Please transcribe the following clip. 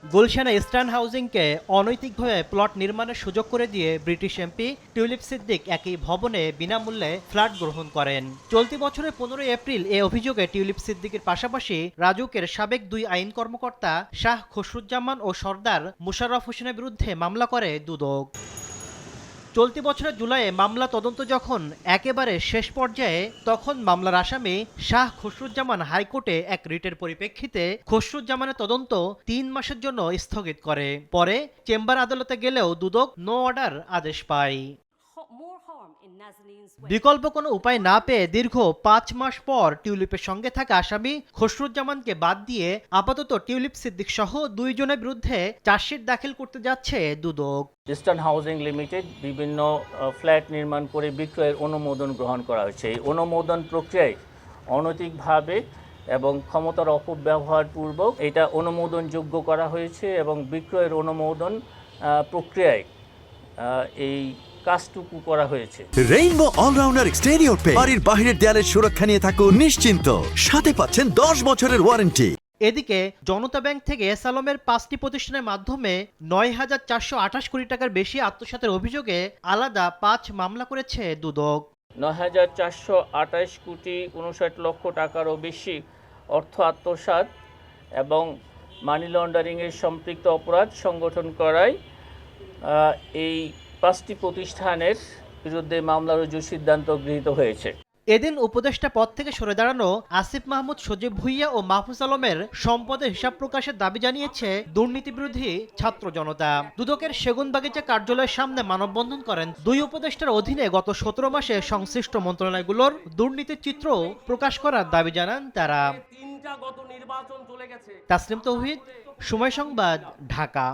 গুলশানে eastern হাউজিংকে অনৈতিকভাবে plot নির্মাণের সুযোগ করে দিয়ে ব্রিটিশ এমপি টিউলিপ সিদ্দিক একই ভবনে বিনামূল্যে ফ্ল্যাট গ্রহণ করেন। চলতি বছরের 15 এপ্রিল এ অভিযোগে টিউলিপ সিদ্দিকের পাশাপাশি রাজউকের সাবেক দুই আইন কর্মকর্তা শাহ খসরুজ্জামান ও সর্দার মুশাররফ হোসেনের বিরুদ্ধে মামলা করে দুদক। চলতি বছরের জুলাইয়ে মামলা তদন্ত যখন একেবারে শেষ পর্যায়ে, তখন মামলার আসামি শাহ খসরুজ্জামান হাইকোর্টে এক রিটের পরিপ্রেক্ষিতে খসরুজ্জামানের তদন্ত 3 মাসের জন্য স্থগিত করে। পরে চেম্বার আদালতে গেলেও দুদক নো অর্ডার আদেশ পায়। বিকল্প কোনো উপায় না পেয়ে দীর্ঘ 5 মাস পর টিউলিপের সঙ্গে থাকা আসামি খসরুজ্জামানকে বাদ দিয়ে আপাতত টিউলিপ সিদ্দিক সহ 2 জনের বিরুদ্ধে চার্জশিট দাখিল করতে যাচ্ছে দুদক। ইস্টার্ন হাউজিং লিমিটেড বিভিন্ন ফ্ল্যাট নির্মাণ করে বিক্রয়ের অনুমোদন গ্রহণ করা হয়েছে। এই অনুমোদন প্রক্রিয়ায় অনৈতিকভাবে এবং ক্ষমতার অপব্যবহার পূর্বক এটা অনুমোদনযোগ্য করা হয়েছে এবং বিক্রয়ের অনুমোদন প্রক্রিয়ায় এই কাজটুকু করা হয়েছে। রেইনবো অলরাউন্ডার এক্সটেরিয়র পে বাড়ির বাহিরের দেয়ালের সুরক্ষা নিয়ে থাকুন নিশ্চিন্ত, সাথে পাচ্ছেন 10 বছরের ওয়ারেন্টি। এদিকে জনতা ব্যাংক থেকে এস আলমের 5টি প্রতিষ্ঠানের মাধ্যমে 9,428 কোটি টাকার বেশি আত্মসাতের অভিযোগে আলাদা 5 মামলা করেছে দুদক। 9,428 কোটি 59 লক্ষ টাকারও বেশি অর্থ আত্মসাৎ এবং মানি লন্ডারিংয়ের সম্পৃক্ত অপরাধ সংগঠন করায় এই 5টি প্রতিষ্ঠানের বিরুদ্ধে মামলা রুজুর সিদ্ধান্ত গৃহীত হয়েছে। এদিন উপদেষ্টা পদ থেকে সরে দাঁড়ানো আসিফ মাহমুদ, সজীব ভুইয়া ও মাহফুজ আলমের সম্পদের হিসাব প্রকাশের দাবি জানিয়েছে দুর্নীতিবিরোধী ছাত্র জনতা। দুদকের সেগুনবাগিচা কার্যালয়ের সামনে মানববন্ধন করেন দুই উপদেষ্টার অধীনে গত 17 মাসে সংশ্লিষ্ট মন্ত্রণালয়গুলোর দুর্নীতির চিত্র প্রকাশ করার দাবি জানান তারা। তাসলিম তৌহিদ, সময় সংবাদ, ঢাকা।